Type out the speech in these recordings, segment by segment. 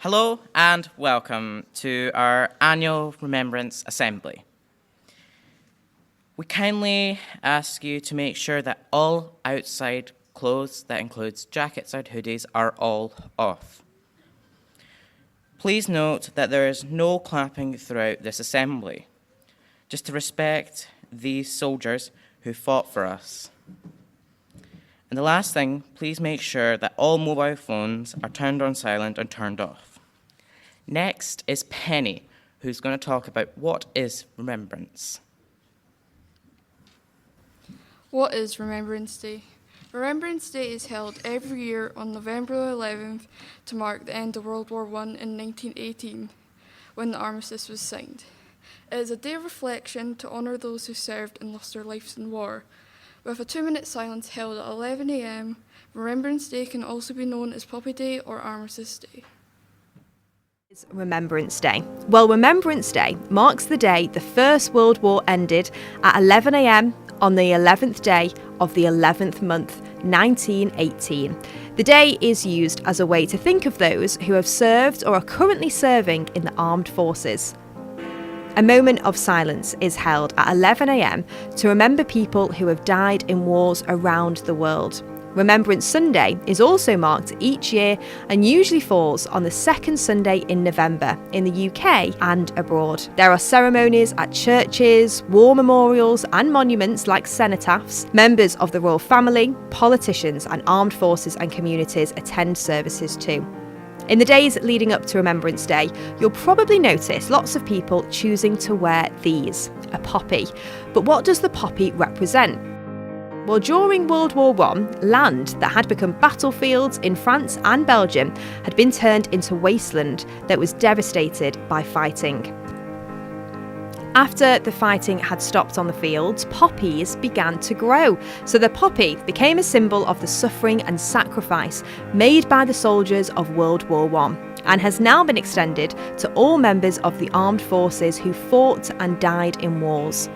Hello and welcome to our annual Remembrance Assembly. We kindly ask you to make sure that all outside clothes, that includes jackets and hoodies, are all off. Please note that there is no clapping throughout this assembly, just to respect these soldiers who fought for us. And the last thing, please make sure that all mobile phones are turned on silent and turned off. Next is Penny, who's going to talk about what is remembrance. What is Remembrance Day? Remembrance Day is held every year on November 11th to mark the end of World War I in 1918, when the armistice was signed. It is a day of reflection to honour those who served and lost their lives in war. With a 2-minute silence held at 11 a.m, Remembrance Day can also be known as Poppy Day or Armistice Day. Remembrance Day. Well, Remembrance Day marks the day the First World War ended at 11 a.m. on the 11th day of the 11th month, 1918. The day is used as a way to think of those who have served or are currently serving in the armed forces. A moment of silence is held at 11 a.m. to remember people who have died in wars around the world. Remembrance Sunday is also marked each year and usually falls on the second Sunday in November in the UK and abroad. There are ceremonies at churches, war memorials and monuments like cenotaphs. Members of the royal family, politicians and armed forces and communities attend services too. In the days leading up to Remembrance Day, you'll probably notice lots of people choosing to wear these, a poppy. But what does the poppy represent? Well, during World War I, land that had become battlefields in France and Belgium had been turned into wasteland that was devastated by fighting. After the fighting had stopped on the fields, poppies began to grow. So the poppy became a symbol of the suffering and sacrifice made by the soldiers of World War I and has now been extended to all members of the armed forces who fought and died in wars.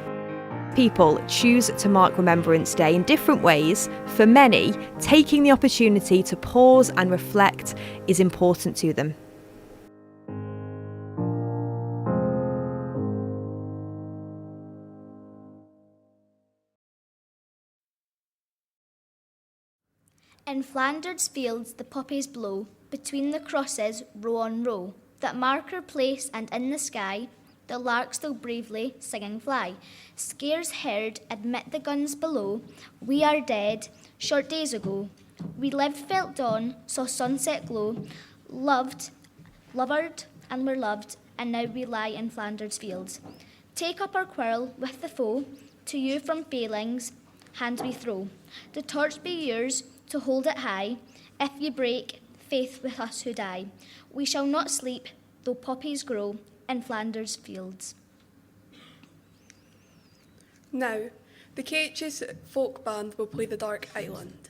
People choose to mark Remembrance Day in different ways. For many, taking the opportunity to pause and reflect is important to them. In Flanders fields the poppies blow, between the crosses row on row, that mark our place, and in the sky the larks still bravely singing fly. Scares heard amid the guns below, we are dead, short days ago. We lived, felt dawn, saw sunset glow, loved, lovered, and were loved, and now we lie in Flanders fields. Take up our quarrel with the foe, to you from failings hands we throw. The torch be yours to hold it high, if ye break faith with us who die. We shall not sleep, though poppies grow in Flanders fields. Now, the KH's folk band will play The Dark Island.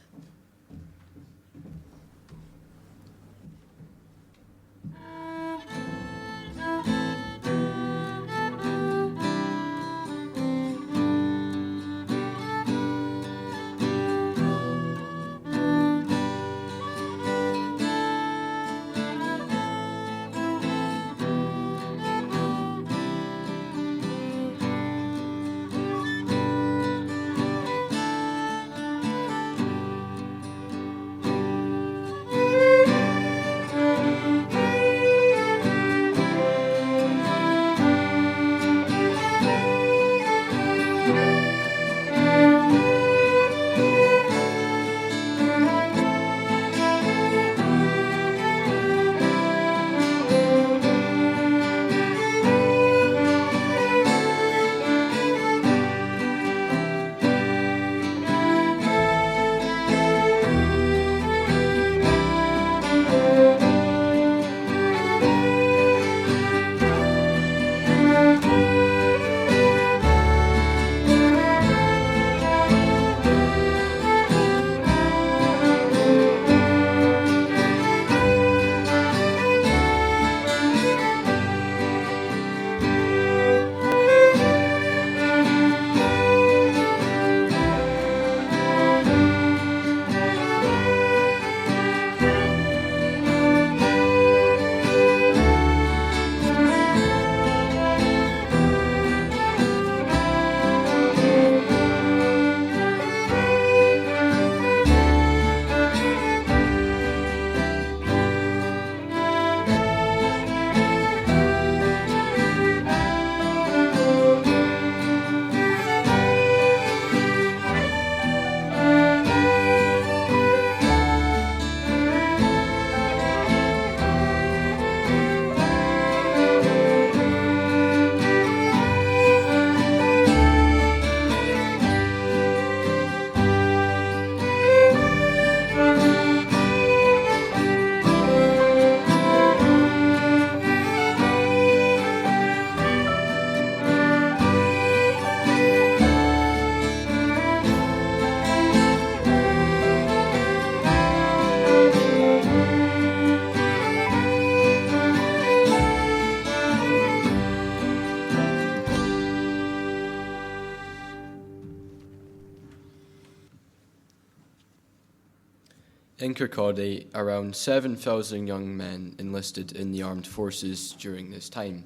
In Kirkcaldy, around 7,000 young men enlisted in the armed forces during this time,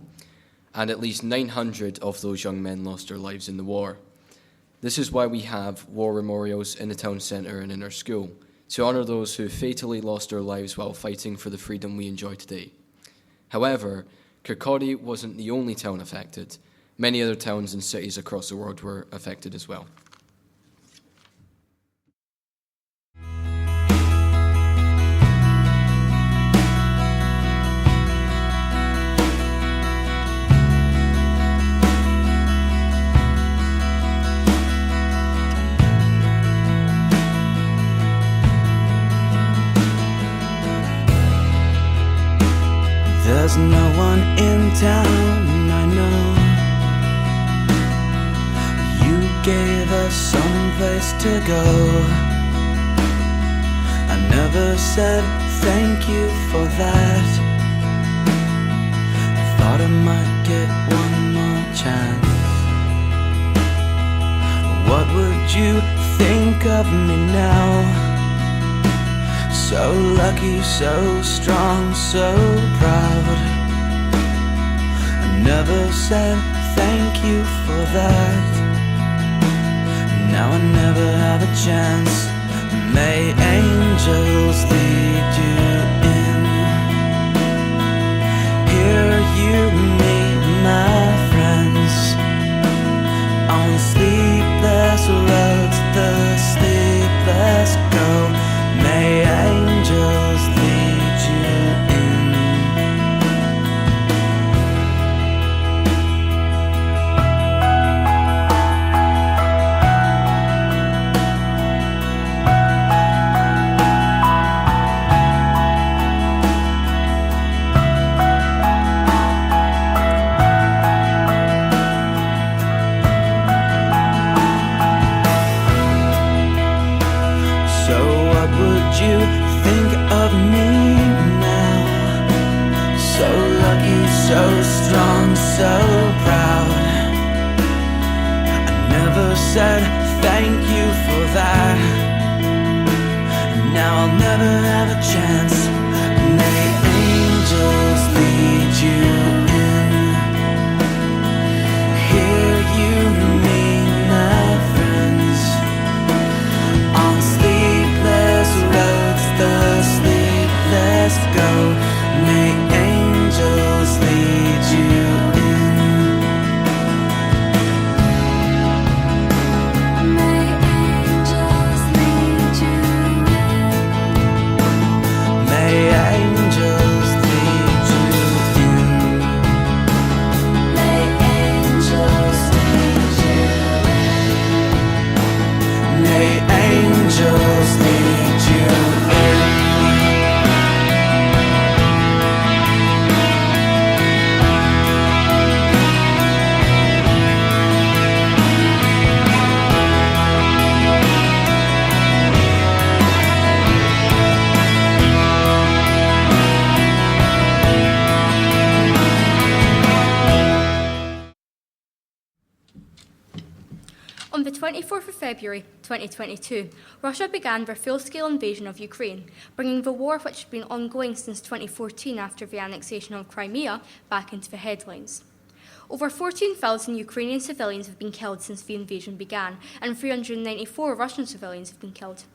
and at least 900 of those young men lost their lives in the war. This is why we have war memorials in the town centre and in our school, to honour those who fatally lost their lives while fighting for the freedom we enjoy today. However, Kirkcaldy wasn't the only town affected. Many other towns and cities across the world were affected as well. There's no one in town, I know. You gave us some place to go. I never said thank you for that. I thought I might get one more chance. What would you think of me now? So lucky, so strong, so proud. I never said thank you for that. Now I never have a chance. May angels lead you in. Here you meet my friends. On sleepless roads, the sleepless go. May angels lead you in. So what would you think of me now? So lucky, so strong, so proud. I never said thank you for that. Now I'll never have a chance. May angels lead you in. Here you meet my friends. On sleepless roads, the sleepless go. May angels lead you in. May angels lead you in. May angels lead you in. May angels lead you in. May angels lead you in. On the 24th of February 2022, Russia began their full-scale invasion of Ukraine, bringing the war, which had been ongoing since 2014 after the annexation of Crimea, back into the headlines. Over 14,000 Ukrainian civilians have been killed since the invasion began, and 394 Russian civilians have been killed.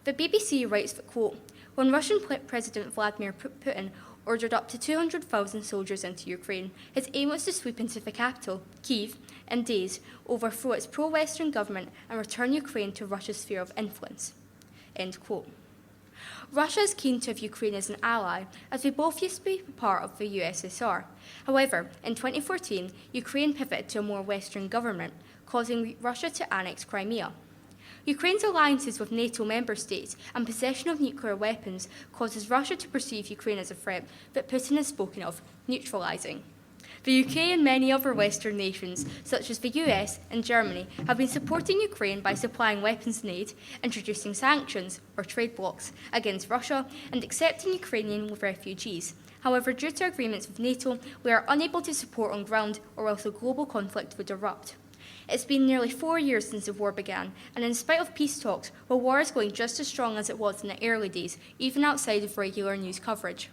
The BBC writes that, quote, when Russian President Vladimir Putin ordered up to 200,000 soldiers into Ukraine, his aim was to sweep into the capital, Kyiv, in days, overthrow its pro-Western government and return Ukraine to Russia's sphere of influence. End quote. Russia is keen to have Ukraine as an ally, as they both used to be part of the USSR. However, in 2014, Ukraine pivoted to a more Western government, causing Russia to annex Crimea. Ukraine's alliances with NATO member states and possession of nuclear weapons causes Russia to perceive Ukraine as a threat that Putin has spoken of neutralising. The UK and many other Western nations, such as the US and Germany, have been supporting Ukraine by supplying weapons and aid, introducing sanctions, or trade blocs, against Russia, and accepting Ukrainian refugees. However, due to agreements with NATO, we are unable to support on ground, or else a global conflict would erupt. It's been nearly 4 years since the war began, and in spite of peace talks, the war is going just as strong as it was in the early days, even outside of regular news coverage.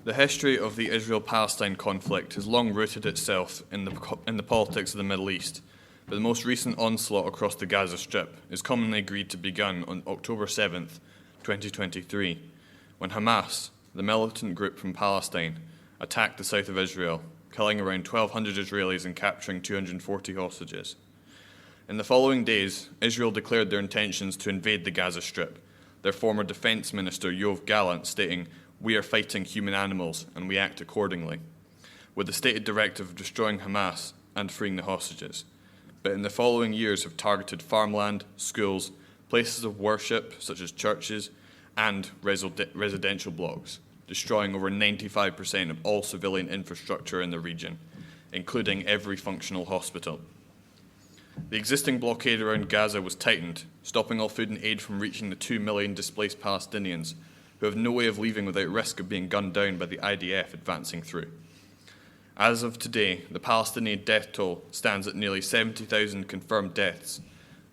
The history of the Israel-Palestine conflict has long rooted itself in the politics of the Middle East, but the most recent onslaught across the Gaza Strip is commonly agreed to begun on October 7th, 2023, when Hamas, the militant group from Palestine, attacked the south of Israel, killing around 1,200 Israelis and capturing 240 hostages. In the following days, Israel declared their intentions to invade the Gaza Strip, their former defense minister Yoav Gallant stating, "We are fighting human animals and we act accordingly," with the stated directive of destroying Hamas and freeing the hostages. But in the following years have targeted farmland, schools, places of worship such as churches, and residential blocks, destroying over 95% of all civilian infrastructure in the region, including every functional hospital. The existing blockade around Gaza was tightened, stopping all food and aid from reaching the 2 million displaced Palestinians, who have no way of leaving without risk of being gunned down by the IDF advancing through. As of today, the Palestinian death toll stands at nearly 70,000 confirmed deaths,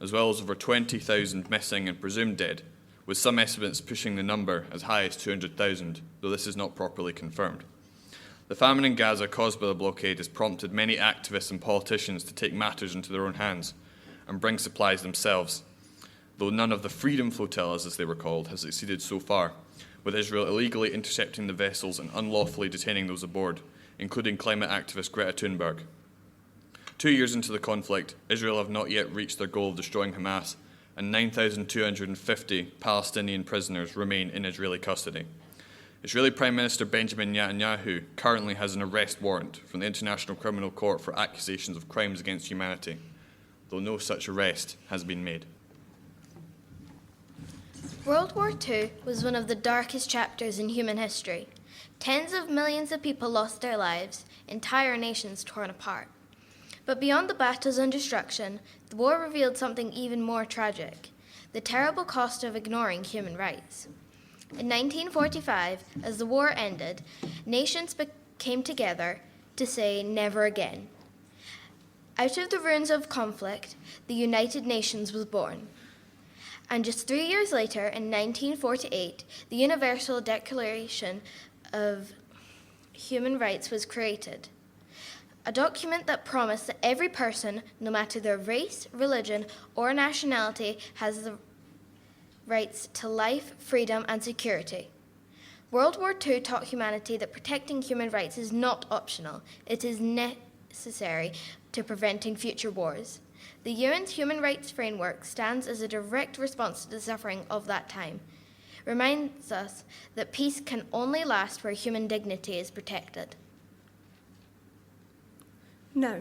as well as over 20,000 missing and presumed dead, with some estimates pushing the number as high as 200,000, though this is not properly confirmed. The famine in Gaza caused by the blockade has prompted many activists and politicians to take matters into their own hands and bring supplies themselves, though none of the freedom flotillas, as they were called, has succeeded so far, with Israel illegally intercepting the vessels and unlawfully detaining those aboard, including climate activist Greta Thunberg. 2 years into the conflict, Israel have not yet reached their goal of destroying Hamas, and 9,250 Palestinian prisoners remain in Israeli custody. Israeli Prime Minister Benjamin Netanyahu currently has an arrest warrant from the International Criminal Court for accusations of crimes against humanity, though no such arrest has been made. World War II was one of the darkest chapters in human history. Tens of millions of people lost their lives, entire nations torn apart. But beyond the battles and destruction, the war revealed something even more tragic: the terrible cost of ignoring human rights. In 1945, as the war ended, nations came together to say never again. Out of the ruins of conflict, the United Nations was born. And just 3 years later, in 1948, the Universal Declaration of Human Rights was created. A document that promised that every person, no matter their race, religion, or nationality, has the rights to life, freedom, and security. World War II taught humanity that protecting human rights is not optional. It is necessary to preventing future wars. The UN's Human Rights Framework stands as a direct response to the suffering of that time. It reminds us that peace can only last where human dignity is protected. Now,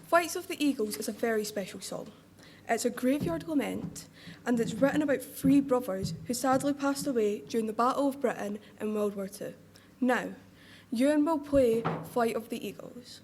Flights of the Eagles is a very special song. It's a graveyard lament, and it's written about three brothers who sadly passed away during the Battle of Britain in World War II. Now, Ewan will play Flight of the Eagles.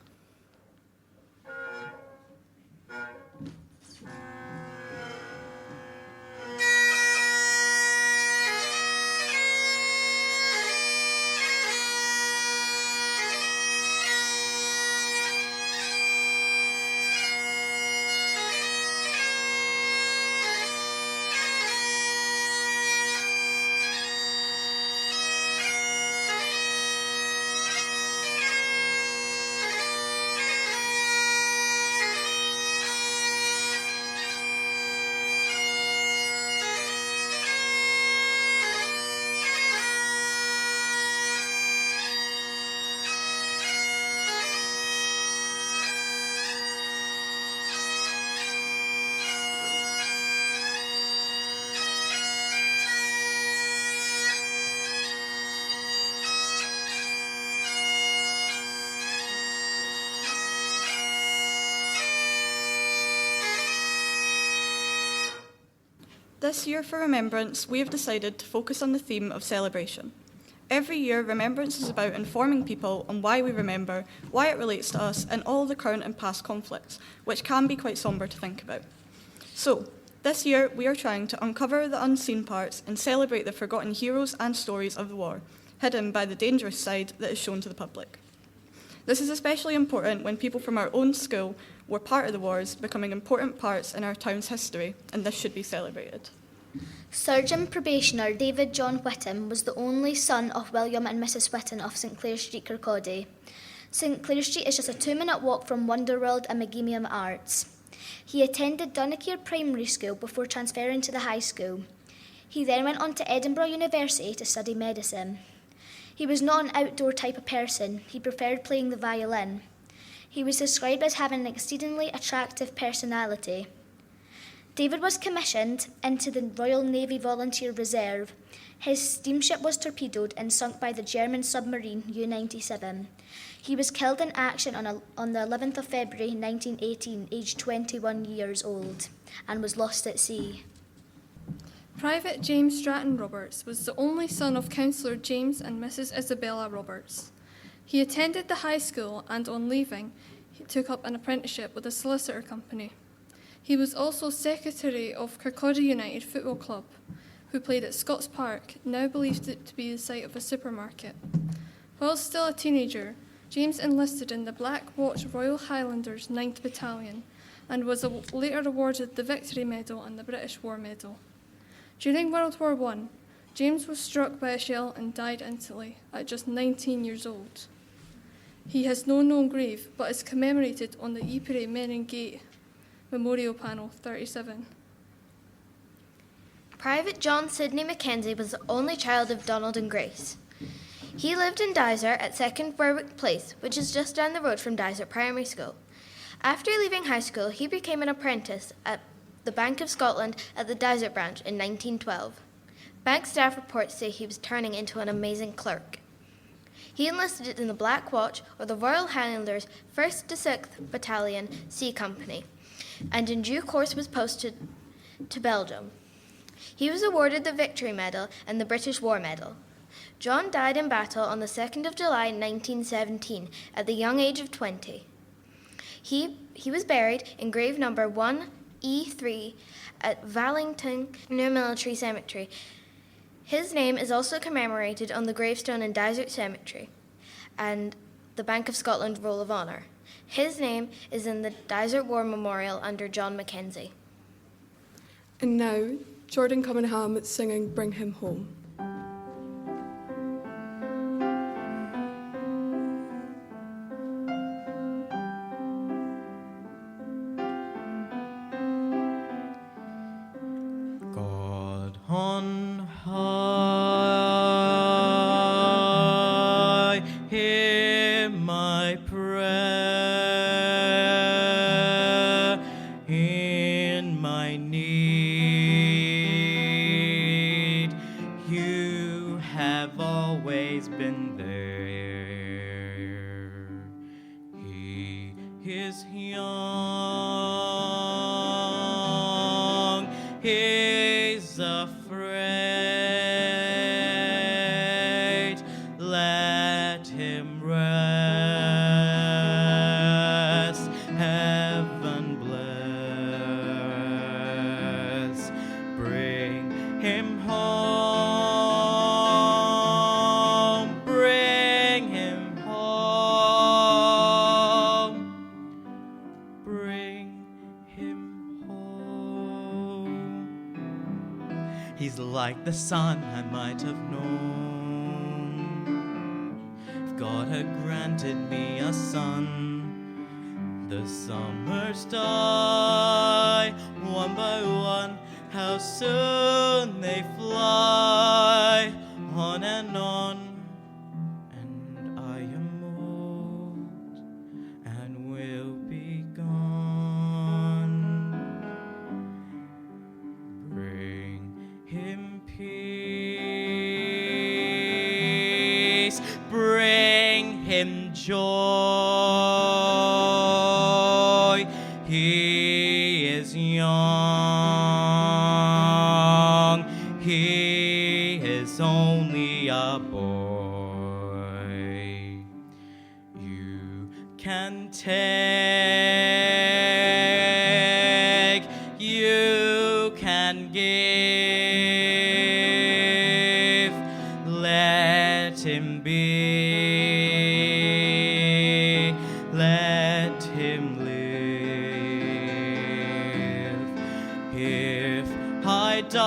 This year for Remembrance, we have decided to focus on the theme of celebration. Every year, Remembrance is about informing people on why we remember, why it relates to us, and all the current and past conflicts, which can be quite sombre to think about. So, this year, we are trying to uncover the unseen parts and celebrate the forgotten heroes and stories of the war, hidden by the dangerous side that is shown to the public. This is especially important when people from our own school were part of the wars, becoming important parts in our town's history, and this should be celebrated. Surgeon probationer David John Whittam was the only son of William and Mrs. Whittam of St Clair Street, Kirkcaldy. St Clair Street is just a 2-minute walk from Wonderworld and Magemium Arts. He attended Dunakeer Primary School before transferring to the high school. He then went on to Edinburgh University to study medicine. He was not an outdoor type of person. He preferred playing the violin. He was described as having an exceedingly attractive personality. David was commissioned into the Royal Navy Volunteer Reserve. His steamship was torpedoed and sunk by the German submarine U-97. He was killed in action on the 11th of February 1918, aged 21 years old, and was lost at sea. Private James Stratton Roberts was the only son of Councillor James and Mrs. Isabella Roberts. He attended the high school and, on leaving, he took up an apprenticeship with a solicitor company. He was also secretary of Kirkcaldy United Football Club, who played at Scotts Park, now believed it to be the site of a supermarket. While still a teenager, James enlisted in the Black Watch Royal Highlanders 9th Battalion and was later awarded the Victory Medal and the British War Medal. During World War I, James was struck by a shell and died instantly at just 19 years old. He has no known grave, but is commemorated on the Ypres Menin Gate Memorial Panel 37. Private John Sidney Mackenzie was the only child of Donald and Grace. He lived in Dysart at 2nd Berwick Place, which is just down the road from Dysart Primary School. After leaving high school, he became an apprentice at the Bank of Scotland at the Dysart branch in 1912. Bank staff reports say he was turning into an amazing clerk. He enlisted in the Black Watch, or the Royal Highlanders 1st to 6th Battalion C Company, and in due course was posted to Belgium. He was awarded the Victory Medal and the British War Medal. John died in battle on the 2nd of July 1917 at the young age of 20. He was buried in grave number 1E3 at Vallington New Military Cemetery. His name is also commemorated on the gravestone in Dysart Cemetery and the Bank of Scotland Roll of Honour. His name is in the Dysart War Memorial under John Mackenzie. And now, Jordan Cunningham singing Bring Him Home. God on high, hear my prayer in my need. You have always been there. He is young. He's afraid. Let him rest. Heaven bless. Bring him home. Bring him home. Bring him home. He's like the sun I might have known. If God had granted me a son, the summers die one by one. How soon they fly on and on. And I am old and will be gone. Bring him peace, bring him joy. He is young, he is only a boy. You can take, you can give, let him be let him live. If I die,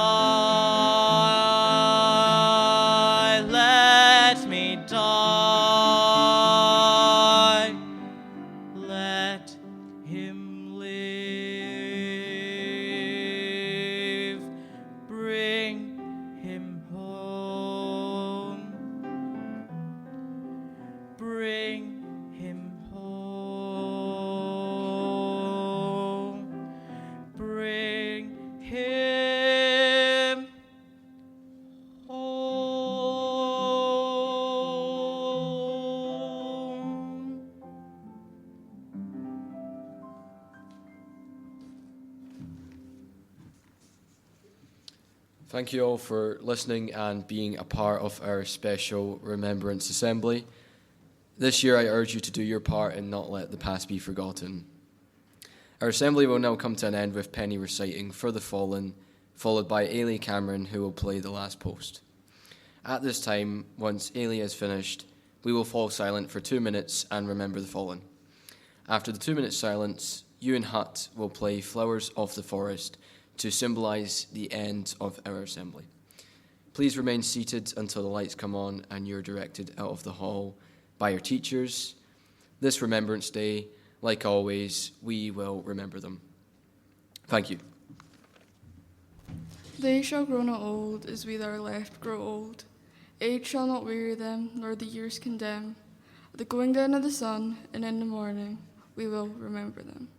let me die. Let him live. Bring him home. Bring him home. Bring him home. Thank you all for listening and being a part of our special Remembrance Assembly. This year I urge you to do your part and not let the past be forgotten. Our assembly will now come to an end with Penny reciting For the Fallen, followed by Ailey Cameron, who will play the last post. At this time, once Ailey has finished, we will fall silent for 2 minutes and remember the fallen. After the 2 minute silence, Ewan Hutt will play Flowers of the Forest to symbolise the end of our assembly. Please remain seated until the lights come on and you're directed out of the hall by your teachers. This Remembrance Day, like always, we will remember them. Thank you. They shall grow not old as we that are left grow old. Age shall not weary them, nor the years condemn. At the going down of the sun and in the morning, we will remember them.